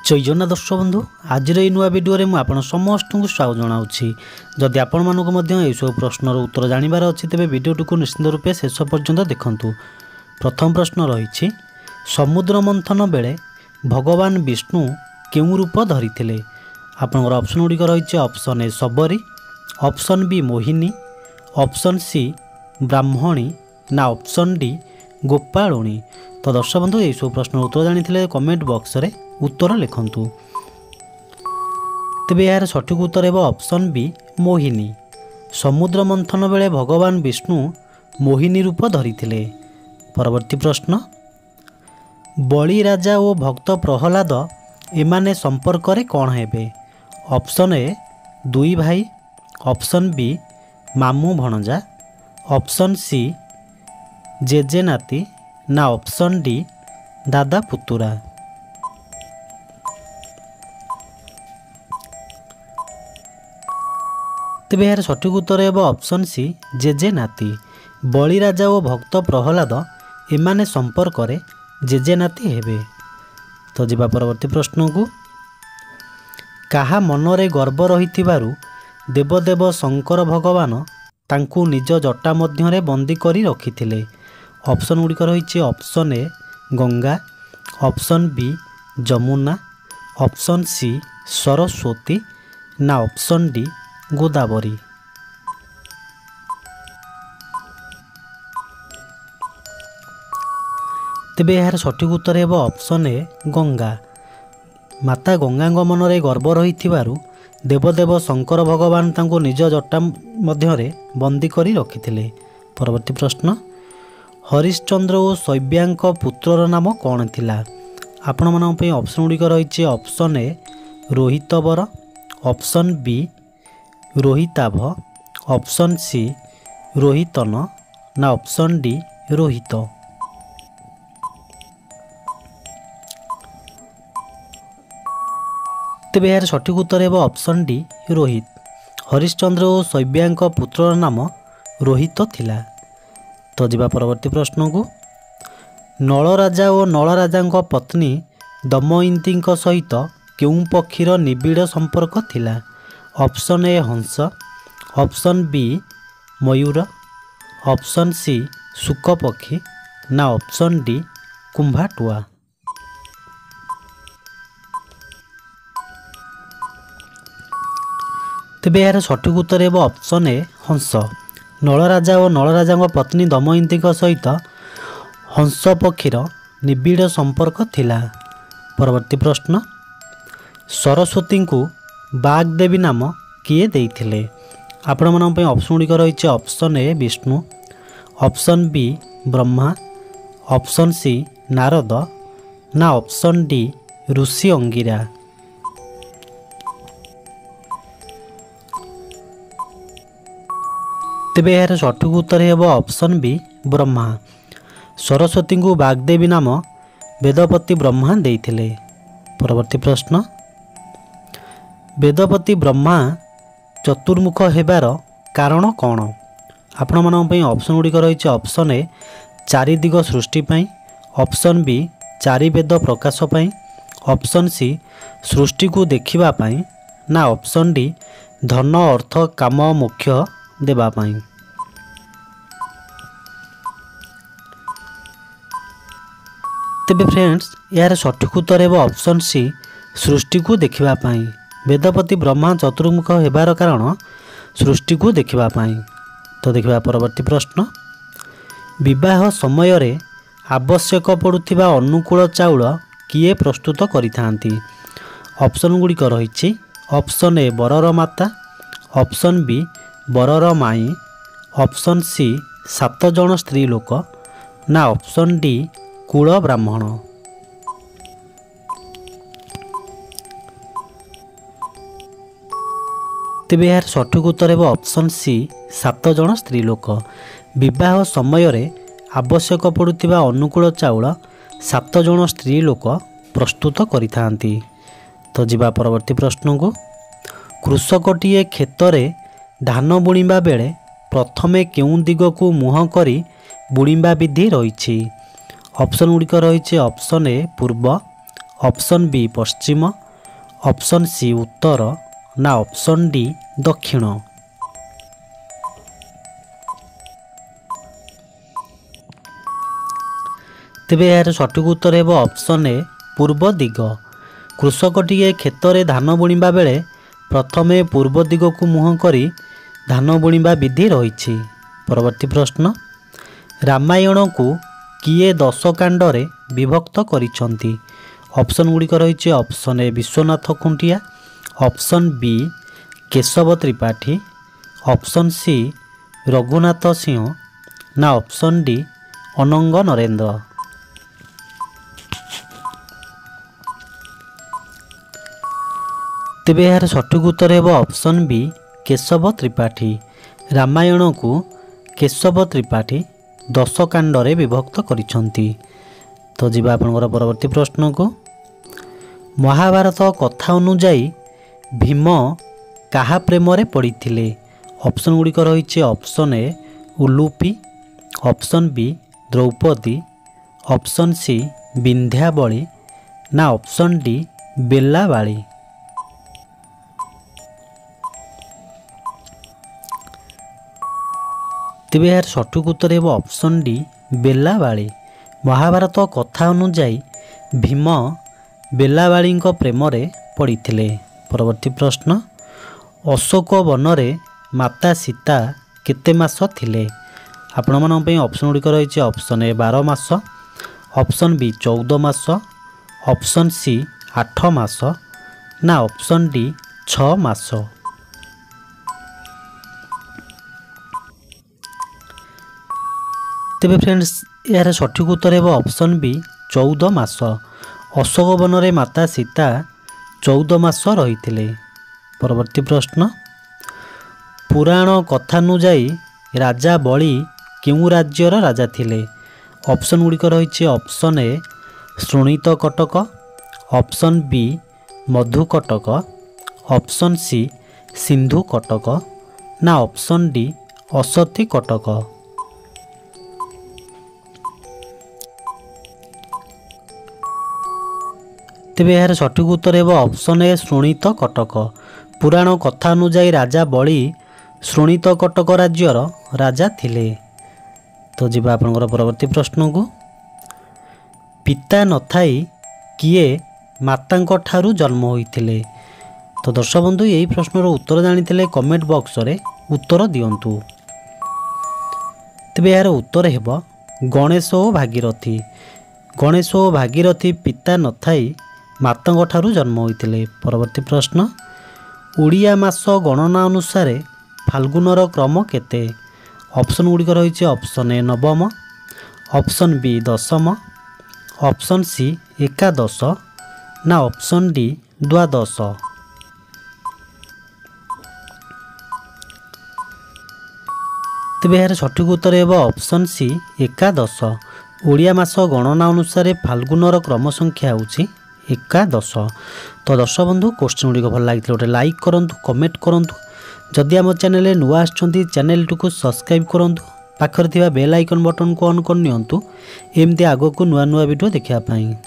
जय जगन्नाथ दर्शक बंधु आज नुआ भिडियो में मुझे समस्त को स्वागत जनाऊँगी। जदि आपण सब प्रश्नर उत्तर जानवर अच्छी तेज भिडियोटी को निश्चित रूपे शेष पर्यंत देखूँ। प्रथम प्रश्न रही समुद्र मंथन बेले भगवान विष्णु केउं रूप धरिथिले? आपनकर ऑप्शन गुड़िक रही option A Sabari, option B Mohini, option C Brahmani ना ऑप्शन डी गोपालुणी। तो दर्शक बंधु ये सब प्रश्न उत्तर जानी कमेंट बॉक्स रे उत्तर लिखंतु। तेबे यार सठिक उत्तर है ऑप्शन बी मोहिनी। समुद्र मंथन बेले भगवान विष्णु मोहिनी रूप धरिथिले। परवर्ती प्रश्न बलि राजा और भक्त प्रहलाद एमाने संपर्क रे कौन हेबे? ऑप्शन ए दुई भाई, ऑप्शन बी मामू भणजा, ऑप्शन सी जेजे नाती ना ऑप्शन डी दादा पुतुरा। तेबे यार सठिक उत्तर है ऑप्शन सी जेजे नाती। बलि राजा और भक्त प्रहलाद एमाने संपर्क रे जेजे नाती हेबे। तो जिबा परवर्ती प्रश्न को काहा मनरे गर्व रहिथिबारु देवदेव शंकर भगवान तांकु निज जटा मध्यरे बंदी करी रखिथिले? ऑप्शन गुड़िक रही option A Ganga, option B Jamuna, option C Saraswati ना ऑप्शन डी गोदावरी। तेबे यार सठिक उत्तर है ऑप्शन ए गंगा। माता गंगा मनरे गर्व रहिथिबारु देवदेव शंकर भगवान तांको निज जटा मध्यरे बंदी करी रखिथिले। परवर्ती प्रश्न हरिश्चंद्र और शैब्यांक पुत्रर नाम कौन थिला? आपण मानन पे ऑप्शन गुड़िक रही option A Rohitvar, option B Rohitabh, option C Rohitan ना ऑप्शन डी रोहित। तेबे यार सठिक उत्तर है ऑप्शन डी रोहित। हरिश्चंद्र और शैब्यांक पुत्रर नाम रोहित थिला। तो जिबा परवर्ती प्रश्न को नल राजा और नल राजा पत्नी दमयंती सहित केउं पक्षीर निबिड़ संपर्क थिला? ऑप्शन ए हंस, ऑप्शन बी मयूर, ऑप्शन सी शुक पक्षी ना ऑप्शन डी कुंभाटुआ। तेबे यार सठिक उत्तर है ऑप्शन ए हंस। नल राजा और नल राजा पत्नी दमयंती सहित हंस पक्षीर निबिड़ संपर्क थिला। परवर्ती प्रश्न सरस्वती को बागदेवी नाम किए देइथिले? आपण मन पे ऑप्शन गुड़िक रही option A Vishnu, option B Brahma, option C Narad ना ऑप्शन डी ऋषि अंगिरा। तेबे यार सठिक उत्तर है ऑप्शन बी ब्रह्मा। सरस्वती को बागदेवी नाम वेदपति ब्रह्मा देइथिले। परवर्ती प्रश्न वेदपति ब्रह्मा चतुर्मुख हेबार कारण कौन? आपण मन पे ऑप्शन गुड़िक रही ऑप्शन ए चारि दिग सृष्टि पाई, ऑप्शन बी चारि वेद प्रकाश पाई, ऑप्शन सी सृष्टि को देखिबा पाई ना ऑप्शन डी धन अर्थ काम मोक्ष देबा पाई। तेबे फ्रेंड्स यार सठिक उत्तर है ऑप्शन सी सृष्टि को देखिबा पाई। वेदपति ब्रह्मा चतुर्मुख हेबार कारण सृष्टि को देखिबा पाई। तो देखिबा परवर्ती प्रश्न विवाह समय रे आवश्यक पड़ुथिबा अनुकूल चाउल किए प्रस्तुत करिथांती? ऑप्शन गुड़िक रही ऑप्शन ए बरर माता, ऑप्शन बी बरर माई, ऑप्शन सी 7 जन स्त्री लोक ना ऑप्शन डी कुल ब्राह्मण। तेबे यार सठिक उत्तर है ऑप्शन सी 7 जन स्त्री लोक। विवाह समय रे आवश्यक पड़ुथिबा अनुकूल चाउल 7 जन स्त्री लोक प्रस्तुत करिथांती। तो जिबा परवर्ती प्रश्न को कृषकटीए खेतरे धान बुणिबा बेले प्रथमे केउं दिग को मुह करी बुणिबा विधि रही? ऑप्शन गुड़िक रही ऑप्शन ए पूर्व, ଅପସନ୍ ବି ପଶ୍ଚିମ, ଅପସନ୍ ସି ଉତ୍ତର ନା ଅପସନ୍ ଡି ଦକ୍ଷିଣ। ତେବେ ଏହାର ସଠିକ୍ ଉତ୍ତର ହେବ ଅପସନ୍ ଏ ପୂର୍ବ ଦିଗ। କୃଷକଟିଏ କ୍ଷେତରେ ଧାନ ବୁଣିବା ବେଳେ ପ୍ରଥମେ ପୂର୍ବ ଦିଗକୁ ମୁହଁ କରି ଧାନ ବୁଣିବା ବିଧି ରହିଛି। ପରବର୍ତ୍ତୀ ପ୍ରଶ୍ନ, ରାମାୟଣକୁ କିଏ 10 କାଣ୍ଡରେ ବିଭକ୍ତ କରିଛନ୍ତି? ଅପସନ୍ ଗୁଡ଼ିକ ରହିଛି option A Biswanath Khuntia, option B Keshab Tripathy, option C Raghunath Singh ନା ଅପସନ୍ ଡି ଅନଙ୍ଗ ନରେନ୍ଦ୍ର। ତେବେ ଏହାର ସଠିକ୍ ଉତ୍ତର ହେବ ଅପସନ୍ ବି କେଶବ ତ୍ରିପାଠୀ। ରାମାୟଣକୁ କେଶବ ତ୍ରିପାଠୀ 10 କାଣ୍ଡରେ ବିଭକ୍ତ କରିଛନ୍ତି। ତ ଯିବା ଆପଣଙ୍କର ପରବର୍ତ୍ତୀ ପ୍ରଶ୍ନକୁ। ମହାଭାରତ କଥା ଅନୁଯାୟୀ ଭୀମ କାହା ପ୍ରେମରେ ପଡ଼ିଥିଲେ? ଅପସନ୍ ଗୁଡ଼ିକ ରହିଛି option A Ulupi, option B Draupadi, option C Vindhyavali ନା ଅପସନ୍ ଡି ବେଲାବାଳୀ। ତେବେ ଏହାର ସଠିକ୍ ଉତ୍ତର ହେବ ଅପସନ୍ ଡି ବେଲାବାଳୀ। ମହାଭାରତ କଥା ଅନୁଯାୟୀ ଭୀମ ବେଲାବାଳୀଙ୍କ ପ୍ରେମରେ ପଡ଼ିଥିଲେ। ପରବର୍ତ୍ତୀ ପ୍ରଶ୍ନ, ଅଶୋକ ବନରେ ମାତା ସୀତା କେତେ ମାସ ଥିଲେ? ଆପଣମାନଙ୍କ ପାଇଁ ଅପସନ୍ ଗୁଡ଼ିକ ରହିଛି ଅପସନ୍ ଏ 12 ମାସ, ଅପସନ୍ ବି 14 ମାସ, ଅପସନ୍ ସି 8 ମାସ ନା ଅପସନ୍ ଡି 6 ମାସ। ତେବେ ଫ୍ରେଣ୍ଡସ୍ ଏହାର ସଠିକ୍ ଉତ୍ତର ହେବ ଅପସନ୍ ବି 14 ମାସ। ଅଶୋକ ବନରେ ମାତା ସୀତା 14 ମାସ ରହିଥିଲେ। ପରବର୍ତ୍ତୀ ପ୍ରଶ୍ନ, ପୁରାଣ କଥାନୁଯାୟୀ ରାଜା ବଳି କେଉଁ ରାଜ୍ୟର ରାଜା ଥିଲେ? ଅପସନ୍ ଗୁଡ଼ିକ ରହିଛି option A Shrinit Kataka, option B Madhu Kataka, option C Sindhu Kataka ନା ଅପସନ୍ ଡି ଅସତୀ କଟକ। ତେବେ ଏହାର ସଠିକ୍ ଉତ୍ତର ହେବ ଅପସନ୍ ଏ ଶୃଣିତ କଟକ। ପୁରାଣ କଥା ଅନୁଯାୟୀ ରାଜା ବଳି ଶୃଣିତ କଟକ ରାଜ୍ୟର ରାଜା ଥିଲେ। ତ ଯିବା ଆପଣଙ୍କର ପରବର୍ତ୍ତୀ ପ୍ରଶ୍ନକୁ। ପିତା ନଥାଇ କିଏ ମାତାଙ୍କ ଠାରୁ ଜନ୍ମ ହୋଇଥିଲେ? ତ ଦର୍ଶକ ବନ୍ଧୁ ଏହି ପ୍ରଶ୍ନର ଉତ୍ତର ଜାଣିଥିଲେ କମେଣ୍ଟ ବକ୍ସରେ ଉତ୍ତର ଦିଅନ୍ତୁ। ତେବେ ଏହାର ଉତ୍ତର ହେବ ଗଣେଶ ଓ ଭାଗୀରଥୀ। ଗଣେଶ ଓ ଭାଗୀରଥୀ ପିତା ନଥାଇ ମାତାଙ୍କ ଠାରୁ ଜନ୍ମ ହୋଇଥିଲେ। ପରବର୍ତ୍ତୀ ପ୍ରଶ୍ନ, ଓଡ଼ିଆ ମାସ ଗଣନା ଅନୁସାରେ ଫାଲ୍ଗୁନର କ୍ରମ କେତେ? ଅପସନ୍ ଗୁଡ଼ିକ ରହିଛି ଅପସନ୍ ଏ ନବମ, ଅପସନ୍ ବି ଦଶମ, ଅପସନ୍ ସି ଏକାଦଶ ନା ଅପସନ୍ ଡି ଦ୍ୱାଦଶ। ତେବେ ଏହାର ସଠିକ୍ ଉତ୍ତର ହେବ ଅପସନ୍ ସି ଏକାଦଶ। ଓଡ଼ିଆ ମାସ ଗଣନା ଅନୁସାରେ ଫାଲ୍ଗୁନର କ୍ରମ ସଂଖ୍ୟା ହେଉଛି ଏକାଦଶ। ତ ଦର୍ଶକ ବନ୍ଧୁ କୋଶ୍ଚିନ୍ ଗୁଡ଼ିକ ଭଲ ଲାଗିଥିଲେ ଗୋଟେ ଲାଇକ୍ କରନ୍ତୁ, କମେଣ୍ଟ କରନ୍ତୁ। ଯଦି ଆମ ଚ୍ୟାନେଲରେ ନୂଆ ଆସିଛନ୍ତି ଚ୍ୟାନେଲଟିକୁ ସବସ୍କ୍ରାଇବ୍ କରନ୍ତୁ, ପାଖରେ ଥିବା ବେଲ୍ ଆଇକନ୍ ବଟନ୍କୁ ଅନ୍ କରିନିଅନ୍ତୁ ଏମିତି ଆଗକୁ ନୂଆ ନୂଆ ଭିଡ଼ିଓ ଦେଖିବା ପାଇଁ।